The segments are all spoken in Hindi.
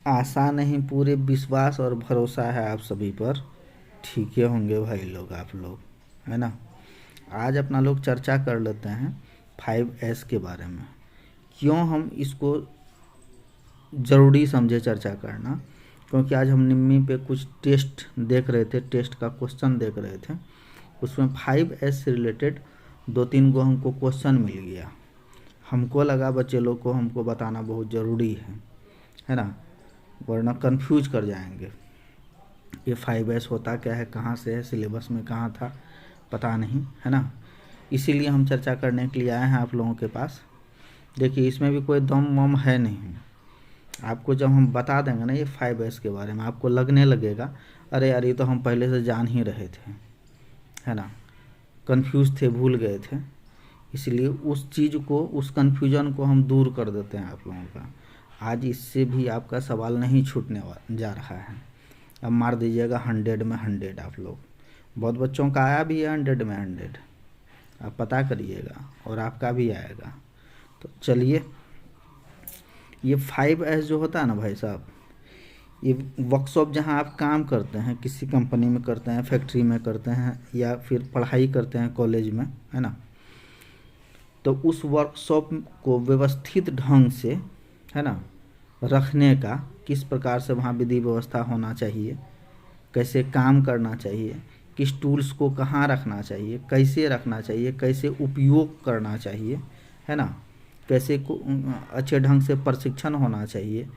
आशा नहीं पूरे विश्वास और भरोसा है आप सभी पर। ठीक है होंगे भाई लोग, आप लोग, है ना। आज अपना लोग चर्चा कर लेते हैं 5S के बारे में। क्यों हम इसको ज़रूरी समझे चर्चा करना, क्योंकि आज हम निम्मी पे कुछ टेस्ट देख रहे थे, टेस्ट का क्वेश्चन देख रहे थे। उसमें 5S से रिलेटेड 2-3 गो हमको क्वेश्चन मिल गया। हमको लगा बच्चे लोग को हमको बताना बहुत ज़रूरी है ना, वरना कंफ्यूज कर जाएंगे। ये 5S होता क्या है, कहाँ से है, सिलेबस में कहाँ था, पता नहीं, है ना। इसीलिए हम चर्चा करने के लिए आए हैं आप लोगों के पास। देखिए इसमें भी कोई दम वम है नहीं। आपको जब हम बता देंगे ना ये 5S के बारे में, आपको लगने लगेगा अरे यार ये तो हम पहले से जान ही रहे थे, है ना, कंफ्यूज थे, भूल गए थे। इसलिए उस चीज़ को, उस कन्फ्यूजन को हम दूर कर देते हैं आप लोगों का। आज इससे भी आपका सवाल नहीं छूटने जा रहा है। अब मार दीजिएगा 100 में 100 आप लोग। बहुत बच्चों का आया भी है 100 में 100, आप पता करिएगा और आपका भी आएगा। तो चलिए, ये 5S जो होता है ना भाई साहब, ये वर्कशॉप जहाँ आप काम करते हैं, किसी कंपनी में करते हैं, फैक्ट्री में करते हैं, या फिर पढ़ाई करते हैं कॉलेज में, है ना, तो उस वर्कशॉप को व्यवस्थित ढंग से, है ना, रखने का किस प्रकार से वहाँ विधि व्यवस्था होना चाहिए, कैसे काम करना चाहिए, किस टूल्स को कहाँ रखना चाहिए, कैसे रखना चाहिए, कैसे उपयोग करना चाहिए, है ना, कैसे को अच्छे ढंग से प्रशिक्षण होना चाहिए,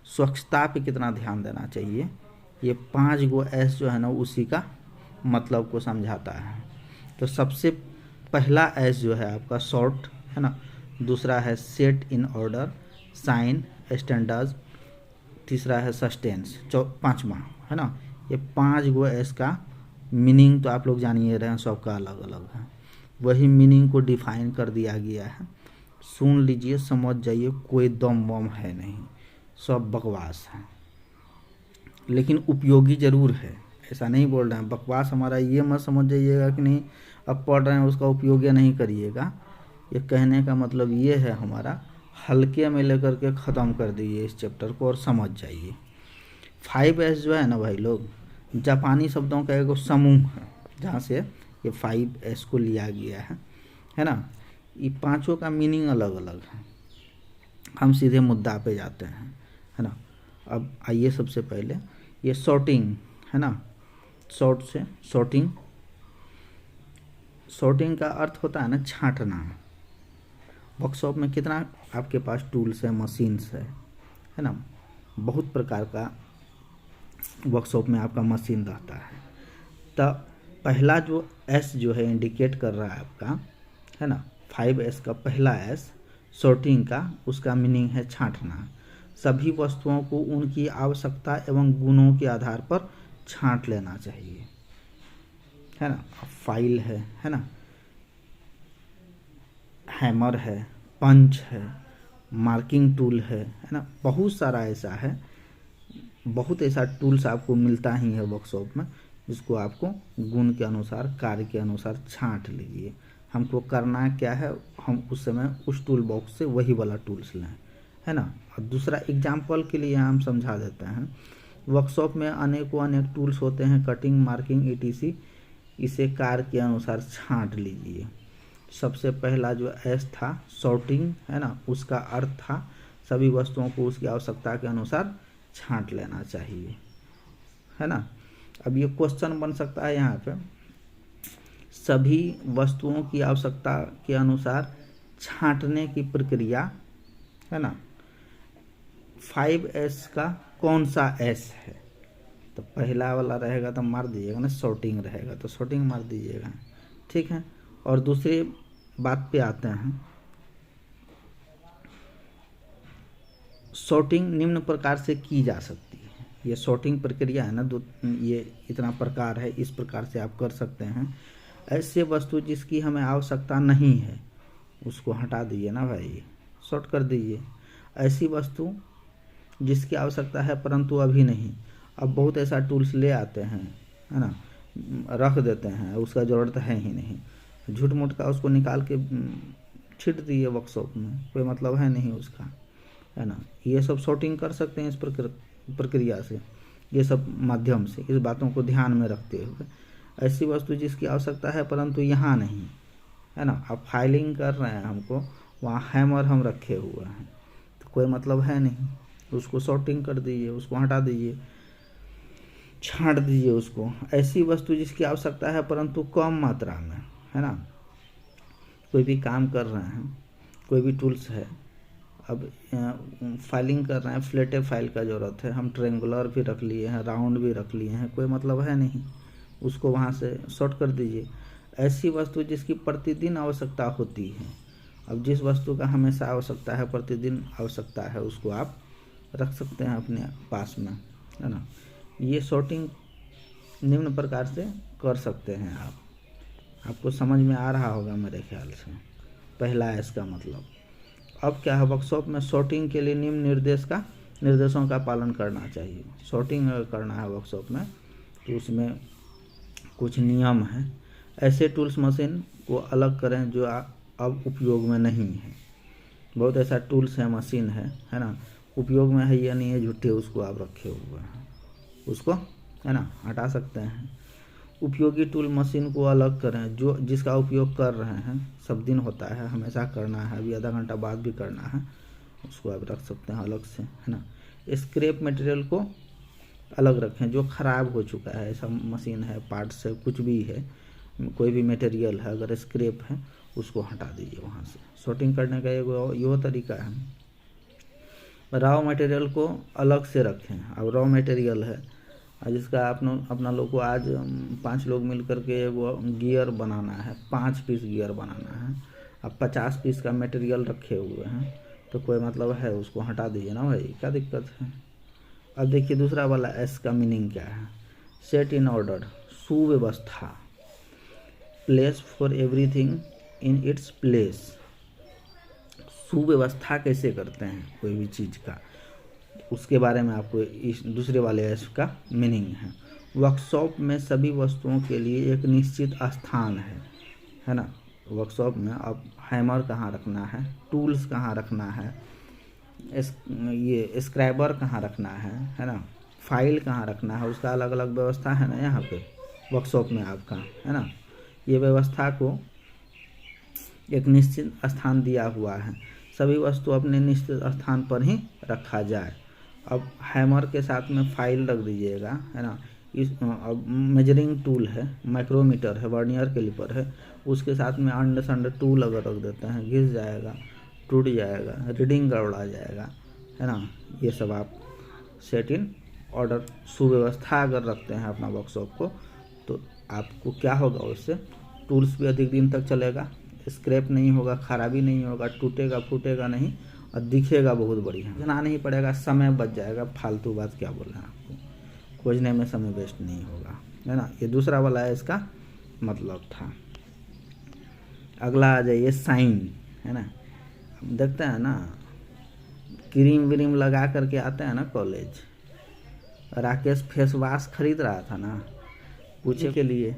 स्वच्छता पे कितना ध्यान देना चाहिए, ये 5 गो एस जो है ना उसी का मतलब को समझाता है। तो सबसे पहला एस जो है आपका शॉर्ट, है ना, दूसरा है set in order, sign, standard, तीसरा है सस्टेंस, पाँचवा, है ना। ये 5 गो एस का मीनिंग तो आप लोग जानिए रहे हैं, सबका अलग अलग है। वही मीनिंग को डिफाइन कर दिया गया है। सुन लीजिए, समझ जाइए, कोई दम वम है नहीं, सब बकवास है, लेकिन उपयोगी ज़रूर है। ऐसा नहीं बोल रहे हैं बकवास हमारा, ये मत समझ जाइएगा कि नहीं अब पढ़ रहे हैं उसका उपयोग या नहीं करिएगा। ये कहने का मतलब ये है हमारा, हल्के में लेकर के ख़त्म कर दीजिए इस चैप्टर को और समझ जाइए। 5S जो है ना भाई लोग, जापानी शब्दों का एक समूह है जहाँ से ये 5S को लिया गया है ना। ये पांचों का मीनिंग अलग अलग है। हम सीधे मुद्दा पे जाते हैं, है ना। अब आइए, सबसे पहले ये सॉर्टिंग, है ना, शॉर्ट से सॉर्टिंग। सॉर्टिंग का अर्थ होता है ना छांटना। वर्कशॉप में कितना आपके पास टूल्स है, मशीन्स है ना, बहुत प्रकार का वर्कशॉप में आपका मशीन रहता है। तो पहला जो एस जो है इंडिकेट कर रहा है आपका, है ना, 5S का पहला एस सॉर्टिंग का, उसका मीनिंग है छांटना। सभी वस्तुओं को उनकी आवश्यकता एवं गुणों के आधार पर छांट लेना चाहिए, है ना। फाइल है ना, हैमर है, पंच है, मार्किंग टूल है ना, बहुत सारा ऐसा है, बहुत ऐसा टूल्स आपको मिलता ही है वर्कशॉप में, जिसको आपको गुण के अनुसार, कार्य के अनुसार छांट लीजिए। हमको करना क्या है, हम उस समय उस टूल बॉक्स से वही वाला टूल्स लें, है ना। और दूसरा एग्जाम्पल के लिए हम समझा देते हैं, वर्कशॉप में अनेकों अनेक टूल्स होते हैं, कटिंग, मार्किंग, etc। इसे कार्य के अनुसार छांट लीजिए। सबसे पहला जो एस था सॉर्टिंग, है ना, उसका अर्थ था सभी वस्तुओं को उसकी आवश्यकता के अनुसार छांट लेना चाहिए, है ना। अब ये क्वेश्चन बन सकता है यहाँ पे, सभी वस्तुओं की आवश्यकता के अनुसार छांटने की प्रक्रिया, है ना, 5S का कौन सा एस है। तो पहला वाला रहेगा तो मार दीजिएगा ना, सॉर्टिंग रहेगा तो सॉर्टिंग मार दीजिएगा, ठीक है। और दूसरी बात पे आते हैं, सॉर्टिंग निम्न प्रकार से की जा सकती है। ये सॉर्टिंग प्रक्रिया है ना, ये इतना प्रकार है, इस प्रकार से आप कर सकते हैं। ऐसे वस्तु जिसकी हमें आवश्यकता नहीं है उसको हटा दीजिए ना भाई, सॉर्ट कर दीजिए। ऐसी वस्तु जिसकी आवश्यकता है परंतु अभी नहीं, अब बहुत ऐसा टूल्स ले आते हैं, है ना, रख देते हैं, उसका ज़रूरत है ही नहीं, झूठ मूठ का उसको निकाल के छिट दिए वर्कशॉप में, कोई मतलब है नहीं उसका, है ना। ये सब सॉर्टिंग कर सकते हैं इस प्रक्रिया से, ये सब माध्यम से, इस बातों को ध्यान में रखते हुए ऐसी वस्तु जिसकी आवश्यकता है परंतु यहाँ नहीं है ना, आप फाइलिंग कर रहे हैं, हमको वहाँ हैमर हम रखे हुए हैं तो कोई मतलब है नहीं, उसको सॉर्टिंग कर दीजिए, उसको हटा दीजिए, छांट दीजिए उसको। ऐसी वस्तु जिसकी आवश्यकता है परंतु कम मात्रा में, है ना। कोई भी काम कर रहे हैं, कोई भी टूल्स है, अब फाइलिंग कर रहे हैं, फ्लैटे फाइल का ज़रूरत है, हम ट्रेंगुलर भी रख लिए हैं, राउंड भी रख लिए हैं, कोई मतलब है नहीं, उसको वहाँ से शॉर्ट कर दीजिए। ऐसी वस्तु जिसकी प्रतिदिन आवश्यकता होती है, अब जिस वस्तु का हमेशा आवश्यकता है, प्रतिदिन आवश्यकता है, उसको आप रख सकते हैं अपने पास में, है ना। ये सॉर्टिंग निम्न प्रकार से कर सकते हैं आप, आपको समझ में आ रहा होगा मेरे ख्याल से। पहला है इसका मतलब। अब क्या है, वर्कशॉप में सॉर्टिंग के लिए निम्न निर्देशों का पालन करना चाहिए। सॉर्टिंग अगर करना है वर्कशॉप में तो उसमें कुछ नियम हैं। ऐसे टूल्स मशीन को अलग करें जो अब उपयोग में नहीं है। बहुत ऐसा टूल्स है, मशीन है ना, उपयोग में है या नहीं है, झूठे उसको आप रखे हुए हैं, उसको है ना हटा सकते हैं। उपयोगी टूल मशीन को अलग करें, जो जिसका उपयोग कर रहे हैं, सब दिन होता है, हमेशा करना है, अभी आधा घंटा बाद भी करना है, उसको आप रख सकते हैं अलग से, है ना। स्क्रैप मटेरियल को अलग रखें, जो ख़राब हो चुका है, ऐसा मशीन है, पार्ट्स है, कुछ भी है, कोई भी मटेरियल है, अगर स्क्रैप है उसको हटा दीजिए वहाँ से। सॉर्टिंग करने का यो तरीका है। रॉ मटेरियल को अलग से रखें। अब रॉ मटेरियल है जिसका अपना लोग को आज 5 लोग मिल करके वो गियर बनाना है, 5 पीस गियर बनाना है, अब 50 पीस का मटेरियल रखे हुए हैं तो कोई मतलब है, उसको हटा दीजिए ना भाई, क्या दिक्कत है। अब देखिए दूसरा वाला एस का मीनिंग क्या है। सेट इन ऑर्डर, सुव्यवस्था, place for everything in its place. सुव्यवस्था कैसे करते हैं कोई भी चीज़ का, उसके बारे में आपको इस दूसरे वाले एस का मीनिंग है। वर्कशॉप में सभी वस्तुओं के लिए एक निश्चित स्थान है ना। वर्कशॉप में अब हैमर कहाँ रखना है, टूल्स कहाँ रखना है, ये स्क्रैबर कहाँ रखना है ना, फाइल कहाँ रखना है, उसका अलग अलग व्यवस्था है ना यहाँ पे वर्कशॉप में आपका, है ना। ये व्यवस्था को एक निश्चित स्थान दिया हुआ है, सभी वस्तु अपने निश्चित स्थान पर ही रखा जाए। अब हैमर के साथ में फाइल रख दीजिएगा, है ना। अब मेजरिंग टूल है, माइक्रोमीटर है, वर्नियर कैलिपर है, उसके साथ में अंड संड टूल अगर रख देते हैं, घिस जाएगा, टूट जाएगा, रीडिंग गड़बड़ा जाएगा, है ना। ये सब आप सेट इन ऑर्डर, सुव्यवस्था अगर रखते हैं अपना वर्कशॉप को तो आपको क्या होगा, उससे टूल्स भी अधिक दिन तक चलेगा, स्क्रैप नहीं होगा, खराबी नहीं होगा, टूटेगा फूटेगा नहीं और दिखेगा बहुत बढ़िया, जना नहीं पड़ेगा, समय बच जाएगा। फालतू बात क्या बोल रहे हैं, आपको खोजने में समय वेस्ट नहीं होगा, है ना। ये दूसरा वाला है इसका मतलब था। अगला आ जाइए साइन, है ना। देखते हैं ना, क्रीम व्रीम लगा करके आते हैं ना कॉलेज। राकेश फेस वॉश खरीद रहा था ना, पूछे के लिए,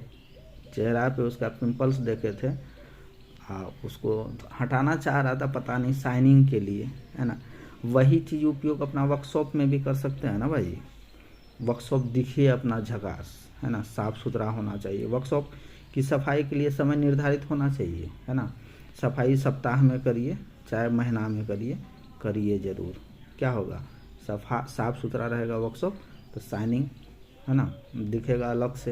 चेहरा पे उसका पिंपल्स देखे थे, उसको हटाना चाह रहा था, पता नहीं शाइनिंग के लिए, है ना। वही चीज़ उपयोग अपना वर्कशॉप में भी कर सकते हैं ना भाई। वर्कशॉप दिखे अपना झकास, है ना, साफ़ सुथरा होना चाहिए। वर्कशॉप की सफाई के लिए समय निर्धारित होना चाहिए, है ना। सफाई सप्ताह में करिए, चाहे महीना में करिए ज़रूर। क्या होगा, साफ़ सुथरा रहेगा वर्कशॉप तो शाइनिंग, है ना, दिखेगा अलग से,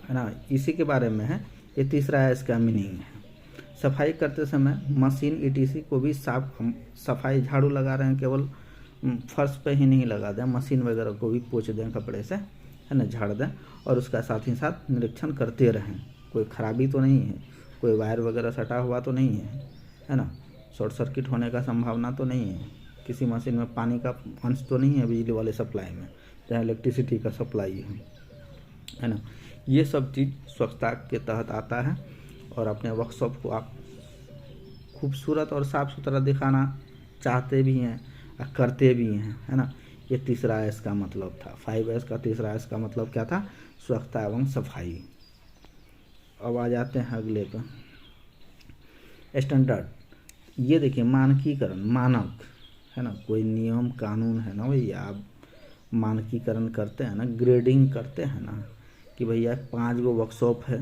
है ना। इसी के बारे में है, ये तीसरा है इसका मीनिंग है। सफाई करते समय मशीन ईटीसी को भी सफाई, झाड़ू लगा रहे हैं केवल फर्श पे ही नहीं लगा दें, मशीन वगैरह को भी पोंछ दें कपड़े से, है ना, झाड़ दें, और उसका साथ ही साथ निरीक्षण करते रहें, कोई खराबी तो नहीं है, कोई वायर वगैरह सटा हुआ तो नहीं है ना, शॉर्ट सर्किट होने का संभावना तो नहीं है, किसी मशीन में पानी का अंश तो नहीं है बिजली वाले सप्लाई में, चाहे इलेक्ट्रिसिटी का सप्लाई है ना। ये सब चीज़ स्वच्छता के तहत आता है और अपने वर्कशॉप को आप खूबसूरत और साफ़ सुथरा दिखाना चाहते भी हैं और करते भी हैं, है ना। ये तीसरा एस का मतलब था। 5S का तीसरा एस का मतलब क्या था, स्वच्छता एवं सफाई। अब आ जाते हैं अगले पर, स्टैंडर्ड। ये देखिए मानकीकरण, मानक, है ना, कोई नियम कानून है ना भैया, आप मानकीकरण करते हैं ना, ग्रेडिंग करते हैं ना कि भैया 5 गो वर्कशॉप है,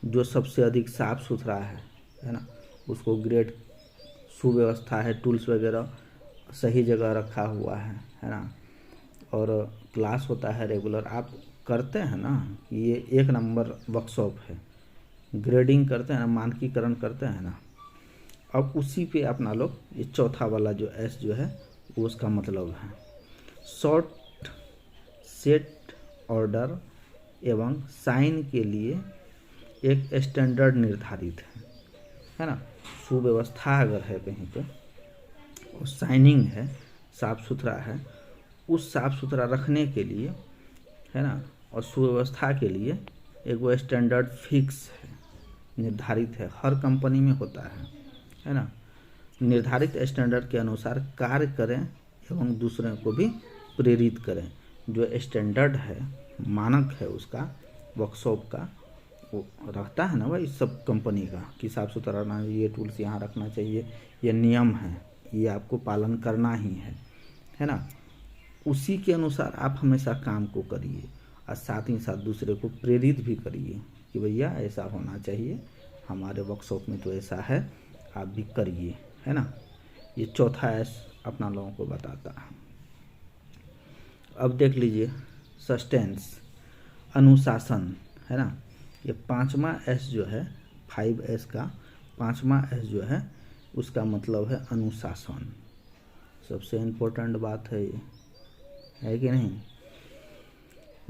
जो सबसे अधिक साफ़ सुथरा है ना, उसको ग्रेड, सुव्यवस्था है, टूल्स वगैरह सही जगह रखा हुआ है ना, और क्लास होता है रेगुलर, आप करते हैं ना कि ये 1 नंबर वर्कशॉप है, ग्रेडिंग करते हैं ना, मानकीकरण करते हैं ना। अब उसी पे अपना लोग ये चौथा वाला जो एस जो है वो उसका मतलब है शॉर्ट सेट ऑर्डर एवं साइन के लिए एक स्टैंडर्ड निर्धारित है ना। सुव्यवस्था अगर है कहीं पे और साइनिंग है, साफ़ सुथरा है, उस साफ़ सुथरा रखने के लिए है ना, और सुव्यवस्था के लिए एक वो स्टैंडर्ड फिक्स है, निर्धारित है, हर कंपनी में होता है ना। निर्धारित स्टैंडर्ड के अनुसार कार्य करें एवं दूसरों को भी प्रेरित करें। जो स्टैंडर्ड है, मानक है उसका, वर्कशॉप का, वो रखता है ना भाई सब कंपनी का कि साफ़ सुथरा रहना, ये टूल्स यहाँ रखना चाहिए, ये नियम है, ये आपको पालन करना ही है ना। उसी के अनुसार आप हमेशा काम को करिए और साथ ही साथ दूसरे को प्रेरित भी करिए कि भैया ऐसा होना चाहिए, हमारे वर्कशॉप में तो ऐसा है, आप भी करिए, है ना। ये चौथा एस अपना लोगों को बताता है। अब देख लीजिए सस्टेंस, अनुशासन, है ना। ये 5वां एस जो है, 5S का 5वां एस जो है उसका मतलब है अनुशासन। सबसे इम्पोर्टेंट बात है ये, है कि नहीं।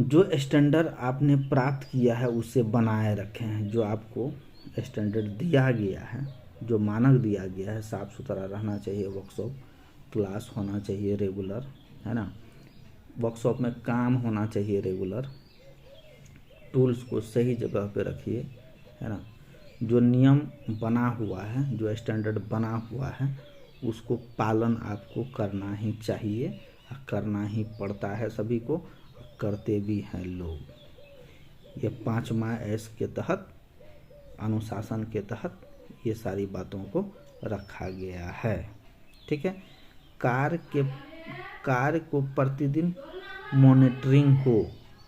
जो स्टैंडर्ड आपने प्राप्त किया है उसे बनाए रखें हैं। जो आपको स्टैंडर्ड दिया गया है, जो मानक दिया गया है, साफ़ सुथरा रहना चाहिए वर्कशॉप, क्लास होना चाहिए रेगुलर, है ना, वर्कशॉप में काम होना चाहिए रेगुलर, टूल्स को सही जगह पे रखिए, है ना। जो नियम बना हुआ है, जो स्टैंडर्ड बना हुआ है, उसको पालन आपको करना ही चाहिए, करना ही पड़ता है सभी को, करते भी हैं लोग। ये 5वां एस के तहत, अनुशासन के तहत ये सारी बातों को रखा गया है। ठीक है। कार्य को प्रतिदिन मॉनिटरिंग हो,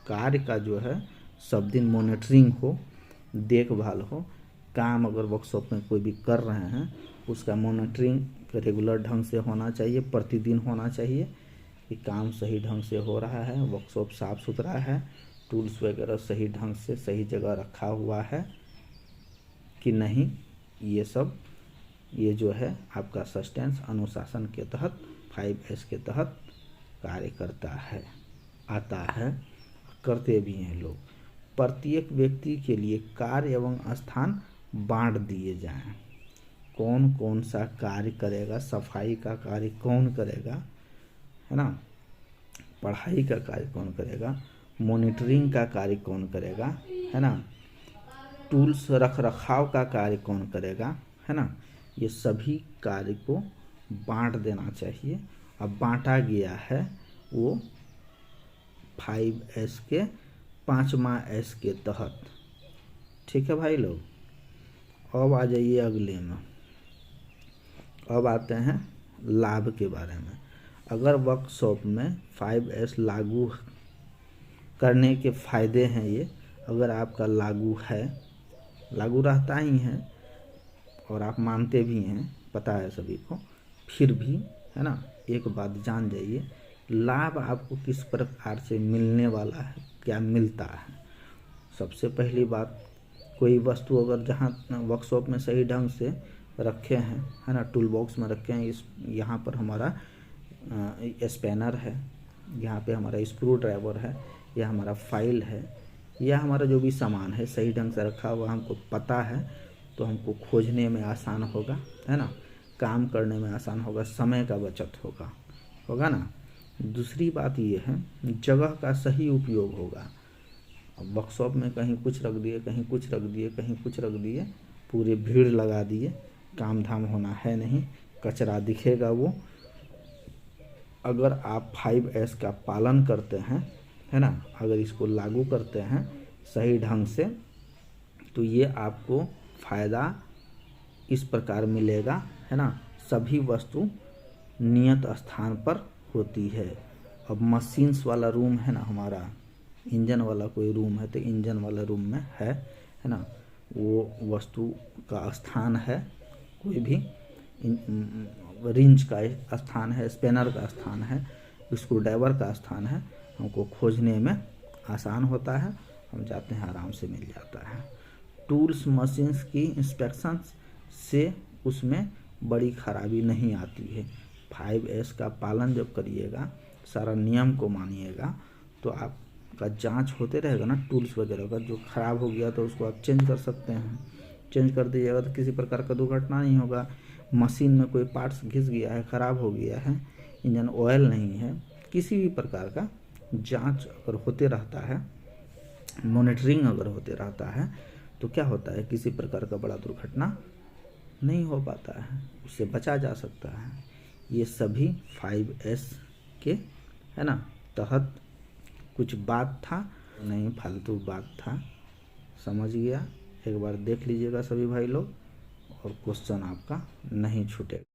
कार्य का जो है सब दिन मॉनिटरिंग हो, देखभाल हो। काम अगर वर्कशॉप में कोई भी कर रहे हैं उसका मॉनिटरिंग रेगुलर ढंग से होना चाहिए, प्रतिदिन होना चाहिए कि काम सही ढंग से हो रहा है, वर्कशॉप साफ़ सुथरा है, टूल्स वगैरह सही ढंग से सही जगह रखा हुआ है कि नहीं। ये सब ये जो है आपका सस्टेंस अनुशासन के तहत 5S के तहत कार्य करता है, आता है, करते भी हैं लोग। प्रत्येक व्यक्ति के लिए कार्य एवं स्थान बांट दिए जाएं। कौन कौन सा कार्य करेगा, सफाई का कार्य कौन करेगा, है ना, पढ़ाई का कार्य कौन करेगा, मॉनिटरिंग का कार्य कौन करेगा, है ना, टूल्स रख रखाव का कार्य कौन करेगा, है ना। ये सभी कार्य को बांट देना चाहिए। अब बांटा गया है वो 5S के 5वां एस के तहत। ठीक है भाई लोग। अब आ जाइए अगले में। अब आते हैं लाभ के बारे में। अगर वर्कशॉप में 5S लागू करने के फ़ायदे हैं, ये अगर आपका लागू है, लागू रहता ही है और आप मानते भी हैं, पता है सभी को, फिर भी, है ना, एक बात जान जाइए, लाभ आपको किस प्रकार से मिलने वाला है, क्या मिलता है। सबसे पहली बात, कोई वस्तु अगर जहाँ वर्कशॉप में सही ढंग से रखे हैं, है ना, टूल बॉक्स में रखे हैं, इस यहाँ पर हमारा स्पैनर है, यहाँ पे हमारा स्क्रू ड्राइवर है, या हमारा फाइल है, या हमारा जो भी सामान है सही ढंग से रखा हुआ हमको पता है, तो हमको खोजने में आसान होगा, है ना, काम करने में आसान होगा, समय का बचत होगा ना। दूसरी बात ये है, जगह का सही उपयोग होगा। अब वर्कशॉप में कहीं कुछ रख दिए, कहीं कुछ रख दिए, कहीं कुछ रख दिए, पूरे भीड़ लगा दिए, काम धाम होना है नहीं, कचरा दिखेगा वो। अगर आप 5S का पालन करते हैं, है ना, अगर इसको लागू करते हैं सही ढंग से, तो ये आपको फ़ायदा इस प्रकार मिलेगा, है ना। सभी वस्तु नियत स्थान पर होती है। अब मशीन्स वाला रूम है ना हमारा, इंजन वाला कोई रूम है तो इंजन वाला रूम में है ना, वो वस्तु का स्थान है, कोई भी रिंच का स्थान है, स्पेनर का स्थान है, स्क्रू ड्राइवर का स्थान है, हमको खोजने में आसान होता है, हम जाते हैं आराम से मिल जाता है। टूल्स मशीन्स की इंस्पेक्शन से उसमें बड़ी खराबी नहीं आती है। 5S का पालन जब करिएगा, सारा नियम को मानिएगा, तो आपका जांच होते रहेगा ना टूल्स वगैरह का। जो ख़राब हो गया तो उसको आप चेंज कर सकते हैं, चेंज कर दीजिएगा तो किसी प्रकार का दुर्घटना नहीं होगा। मशीन में कोई पार्ट्स घिस गया है, ख़राब हो गया है, इंजन ऑयल नहीं है, किसी भी प्रकार का जांच अगर होते रहता है, मॉनिटरिंग अगर होते रहता है, तो क्या होता है, किसी प्रकार का बड़ा दुर्घटना नहीं हो पाता है, उससे बचा जा सकता है। ये सभी 5S के है ना तहत कुछ बात था, नहीं फालतू बात था, समझ गया। एक बार देख लीजिएगा सभी भाई लोग, और क्वेश्चन आपका नहीं छूटेगा।